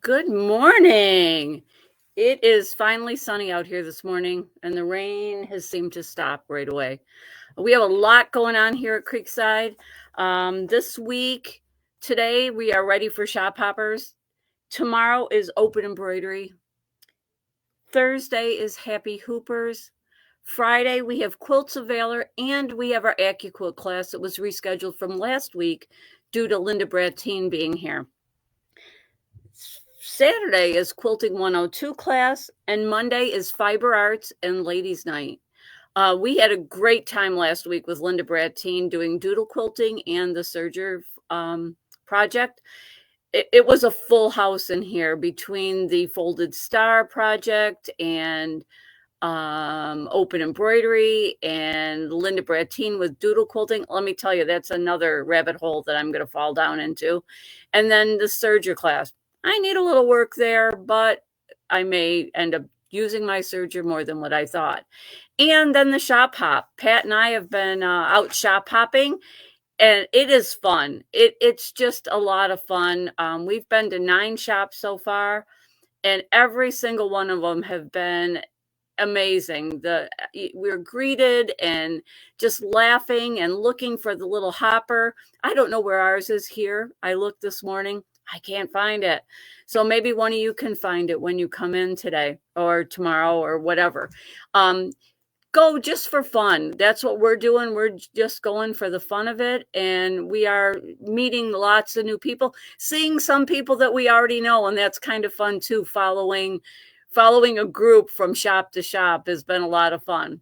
Good morning. It is finally sunny out here this morning, and the rain has seemed to stop right away. We have a lot going on here at Creekside. This week, today, we are ready for shop hoppers. Tomorrow is open embroidery. Thursday is Happy Hoopers. Friday, we have Quilts of Valor, and we have our AccuQuilt class that was rescheduled from last week due to Linda Brattine being here. Saturday is Quilting 102 class, and Monday is Fiber Arts and Ladies Night. We had a great time last week with Linda Brattine doing doodle quilting and the Serger project. It was a full house in here between the Folded Star project and open embroidery and Linda Brattine with doodle quilting. Let me tell you, that's another rabbit hole that I'm going to fall down into. And then the Serger class. I need a little work there, but I may end up using my serger more than what I thought. And then the shop hop. Pat and I have been out shop hopping, and it is fun. It's just a lot of fun. We've been to 9 shops so far, and every single one of them have been amazing. We're greeted and just laughing and looking for the little hopper. I don't know where ours is here. I looked this morning. I can't find it. So maybe one of you can find it when you come in today or tomorrow or whatever. Go just for fun. That's what we're doing. We're just going for the fun of it. And we are meeting lots of new people, seeing some people that we already know. And that's kind of fun too. Following a group from shop to shop has been a lot of fun.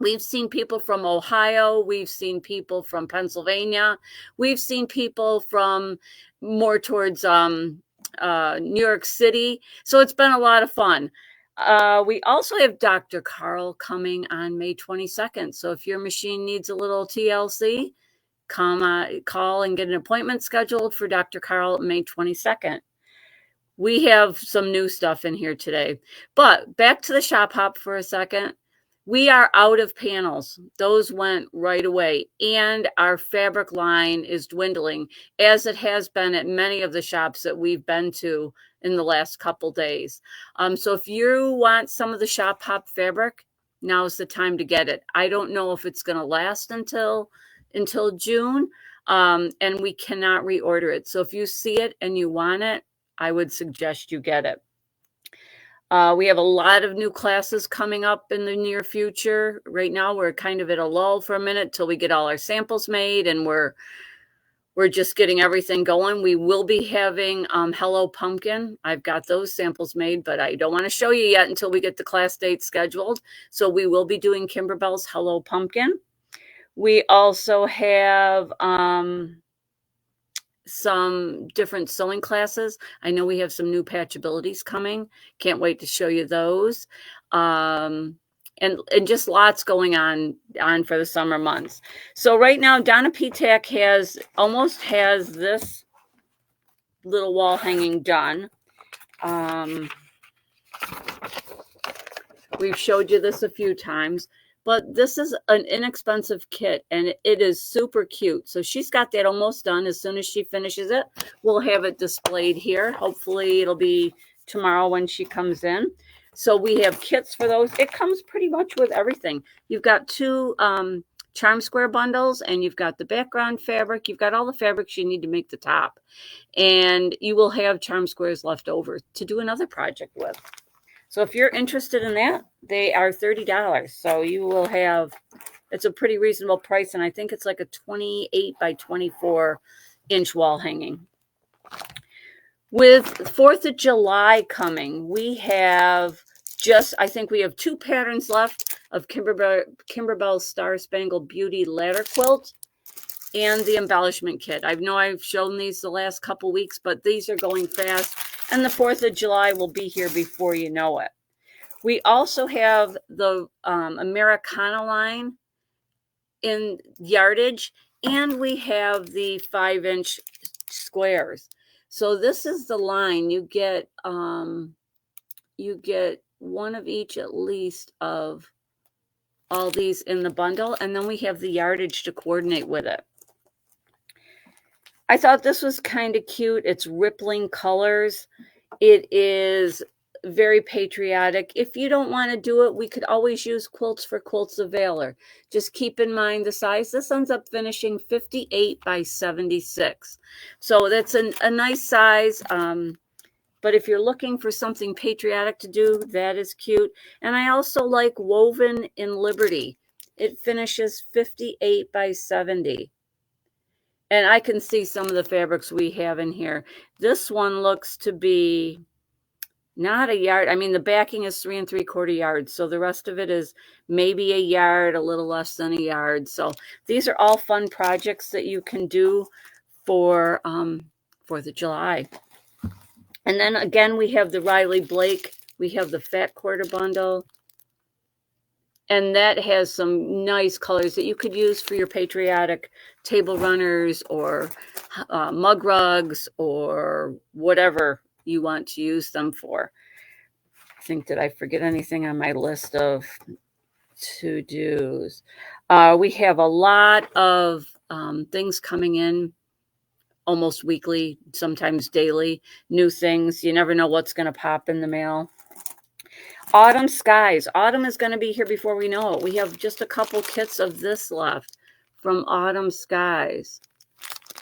We've seen people from Ohio. We've seen people from Pennsylvania. We've seen people from more towards New York City. So it's been a lot of fun. We also have Dr. Carl coming on May 22nd. So if your machine needs a little TLC, call and get an appointment scheduled for Dr. Carl May 22nd. We have some new stuff in here today. But back to the shop hop for a second. We are out of panels. Those went right away. And our fabric line is dwindling, as it has been at many of the shops that we've been to in the last couple days. So if you want some of the shop hop fabric, now's the time to get it. I don't know if it's going to last until June, and we cannot reorder it. So if you see it and you want it, I would suggest you get it. We have a lot of new classes coming up in the near future. Right now, we're kind of at a lull for a minute till we get all our samples made, and we're just getting everything going. We will be having Hello Pumpkin. I've got those samples made, but I don't want to show you yet until we get the class date scheduled. So we will be doing Kimberbell's Hello Pumpkin. We also have some different sewing classes. I know we have some new patchabilities coming. Can't wait to show you those. And just lots going on for the summer months. So right now, Donna Petak almost has this little wall hanging done. We've showed you this a few times. But this is an inexpensive kit, and it is super cute. So she's got that almost done. As soon as she finishes it, we'll have it displayed here. Hopefully it'll be tomorrow when she comes in. So we have kits for those. It comes pretty much with everything. You've got 2 charm square bundles, and you've got the background fabric. You've got all the fabrics you need to make the top. And you will have charm squares left over to do another project with. So if you're interested in that, they are $30. So you will have, it's a pretty reasonable price. And I think it's like a 28 by 24 inch wall hanging. With 4th of July coming, we have I think we have 2 patterns left of Kimberbell's Star Spangled Beauty ladder quilt and the embellishment kit. I know I've shown these the last couple weeks, but these are going fast. And the 4th of July will be here before you know it. We also have the Americana line in yardage, and we have the 5-inch squares. So this is the line. You get one of each at least of all these in the bundle, and then we have the yardage to coordinate with it. I thought this was kind of cute. It's rippling colors. It is very patriotic. If you don't want to do it, we could always use Quilts for Quilts of Valor. Just keep in mind the size. This ends up finishing 58 by 76. So that's a nice size. But if you're looking for something patriotic to do, that is cute. And I also like Woven in Liberty. It finishes 58 by 70. And I can see some of the fabrics we have in here. This one looks to be not a yard. I mean, the backing is 3 3/4 yards. So the rest of it is maybe a yard, a little less than a yard. So these are all fun projects that you can do for 4th of July. And then again, we have the Riley Blake. We have the Fat Quarter Bundle. And that has some nice colors that you could use for your patriotic table runners or mug rugs or whatever you want to use them for. I think, did I forget anything on my list of to-dos? We have a lot of things coming in almost weekly, sometimes daily, new things. You never know what's going to pop in the mail. Autumn Skies. Autumn is going to be here before we know it. We have just a couple kits of this left from Autumn Skies.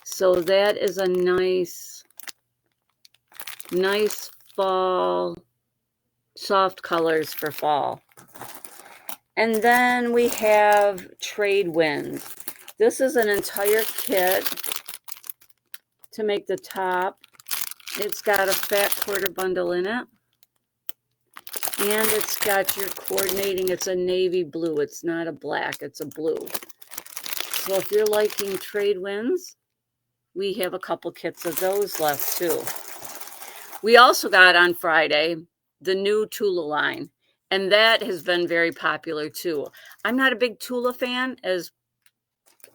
So that is a nice fall, soft colors for fall. And then we have Trade Winds. This is an entire kit to make the top. It's got a Fat Quarter Bundle in it. And it's got your coordinating. It's a navy blue. It's not a black. It's a blue. So if you're liking Trade Winds, we have a couple kits of those left too. We also got on Friday the new Tula line. And that has been very popular too. I'm not a big Tula fan, as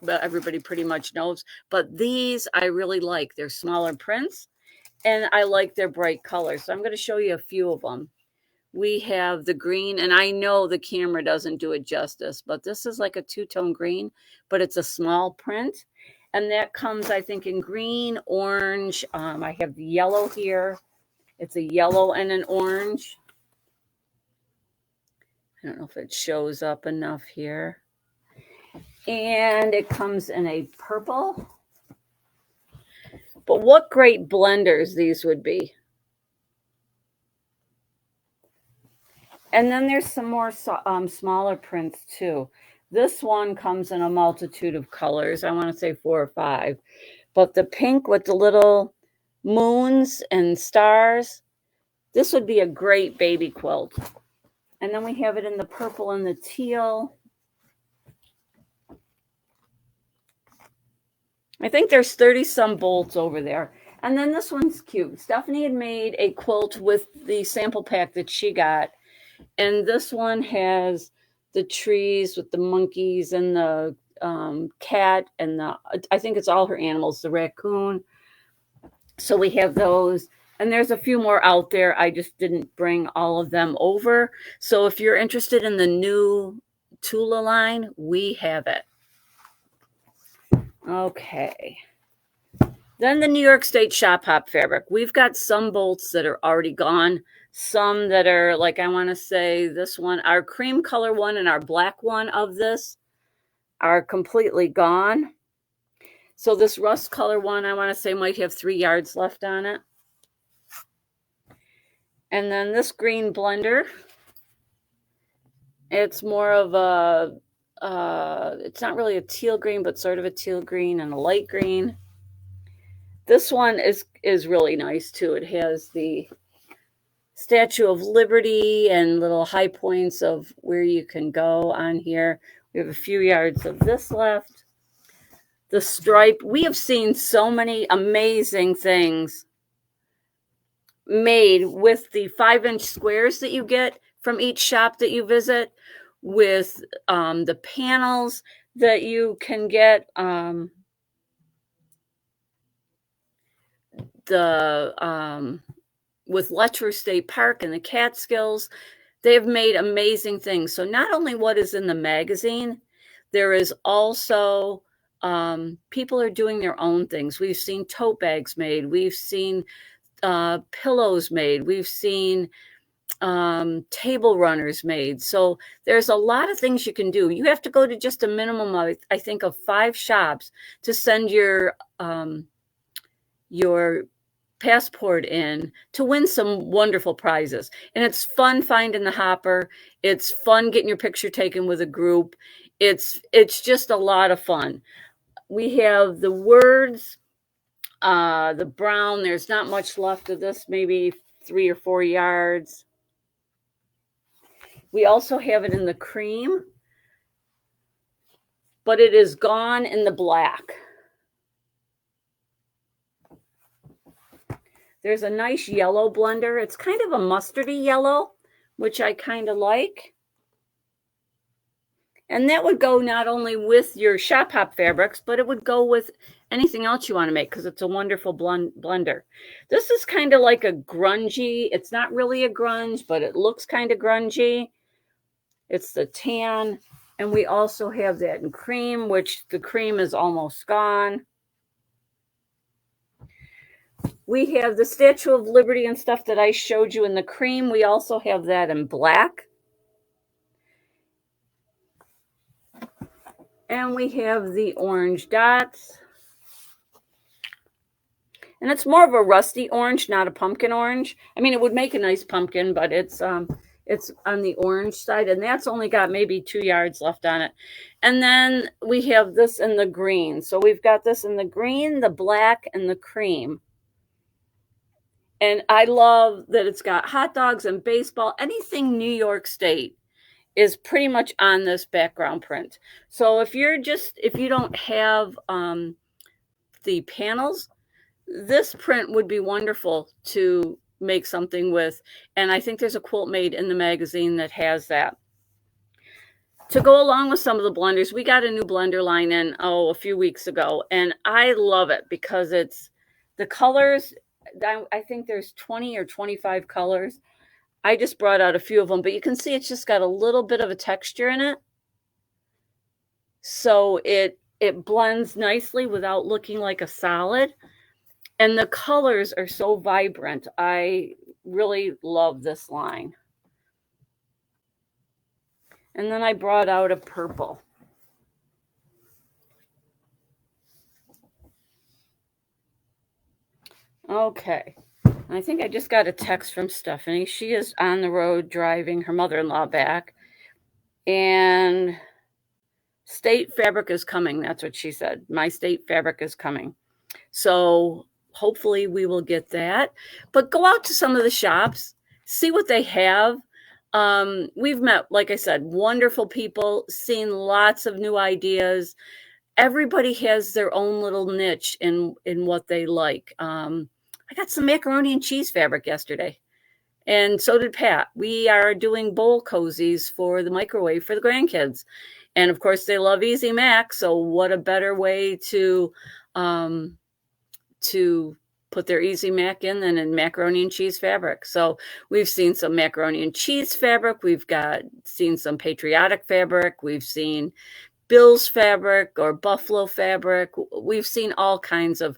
everybody pretty much knows. But these I really like. They're smaller prints. And I like their bright colors. So I'm going to show you a few of them. We have the green, and I know the camera doesn't do it justice, but this is like a two-tone green, but it's a small print. And that comes, I think, in green, orange. I have the yellow here. It's a yellow and an orange. I don't know if it shows up enough here. And it comes in a purple. But what great blenders these would be. And then there's some more smaller prints too. This one comes in a multitude of colors. I want to say 4 or 5. But the pink with the little moons and stars, this would be a great baby quilt. And then we have it in the purple and the teal. I think there's 30 some bolts over there. And then this one's cute. Stephanie had made a quilt with the sample pack that she got. And this one has the trees with the monkeys and the cat and I think it's all her animals, the raccoon. So we have those. And there's a few more out there. I just didn't bring all of them over. So if you're interested in the new Tula line, we have it. Okay. Then the New York State Shop Hop fabric. We've got some bolts that are already gone. Some that are, like, I want to say this one, our cream color one and our black one of this are completely gone. So this rust color one, I want to say, might have 3 yards left on it. And then this green blender, it's more of a, it's not really a teal green, but sort of a teal green and a light green. This one is really nice too. It has the Statue of Liberty and little high points of where you can go on here. We have a few yards of this left. The stripe. We have seen so many amazing things made with the 5-inch squares that you get from each shop that you visit, with the panels that you can get, with Letcher State Park and the Catskills. They have made amazing things. So not only what is in the magazine, there is also people are doing their own things. We've seen tote bags made. We've seen pillows made. We've seen table runners made. So there's a lot of things you can do. You have to go to just a minimum of, I think, of 5 shops to send your passport in to win some wonderful prizes. And it's fun finding the hopper. It's fun getting your picture taken with a group. It's just a lot of fun. We have the words, the brown. There's not much left of this, maybe 3 or 4 yards. We also have it in the cream, but it is gone in the black. There's a nice yellow blender. It's kind of a mustardy yellow, which I kind of like. And that would go not only with your shop hop fabrics, but it would go with anything else you want to make because it's a wonderful blender. This is kind of like a grungy. It's not really a grunge, but it looks kind of grungy. It's the tan. And we also have that in cream, which the cream is almost gone. We have the Statue of Liberty and stuff that I showed you in the cream. We also have that in black. And we have the orange dots. And it's more of a rusty orange, not a pumpkin orange. I mean, it would make a nice pumpkin, but it's on the orange side, and that's only got maybe 2 yards left on it. And then we have this in the green. So we've got this in the green, the black, and the cream. And I love that it's got hot dogs and baseball. Anything New York State is pretty much on this background print. So if you don't have the panels, this print would be wonderful to make something with. And I think there's a quilt made in the magazine that has that. To go along with some of the blenders, we got a new blender line in, a few weeks ago. And I love it because it's the colors. I think there's 20 or 25 colors. I just brought out a few of them, but you can see it's just got a little bit of a texture in it. So it blends nicely without looking like a solid. And the colors are so vibrant. I really love this line. And then I brought out a purple. Okay. I think I just got a text from Stephanie. She is on the road driving her mother-in-law back. And state fabric is coming. That's what she said. My state fabric is coming. So hopefully we will get that. But go out to some of the shops, see what they have. We've met, like I said, wonderful people, seen lots of new ideas. Everybody has their own little niche in what they like. I got some macaroni and cheese fabric yesterday, and so did Pat. We are doing bowl cozies for the microwave for the grandkids. And of course, they love Easy Mac. So what a better way to put their Easy Mac in than in macaroni and cheese fabric. So we've seen some macaroni and cheese fabric. We've seen some patriotic fabric. We've seen Bill's fabric or buffalo fabric. We've seen all kinds of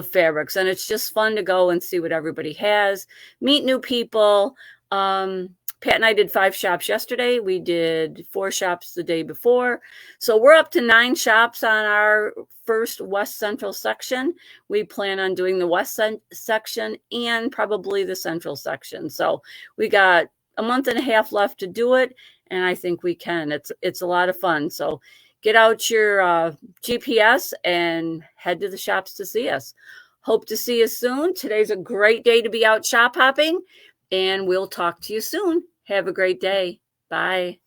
fabrics, and it's just fun to go and see what everybody has, meet new people. Pat and I did 5 shops yesterday. We did 4 shops the day before. So we're up to 9 shops on our first West Central section. We plan on doing the West section and probably the Central section. So we got a month and a half left to do it, and I think we can. It's a lot of fun. So get out your GPS and head to the shops to see us. Hope to see you soon. Today's a great day to be out shop hopping, and we'll talk to you soon. Have a great day. Bye.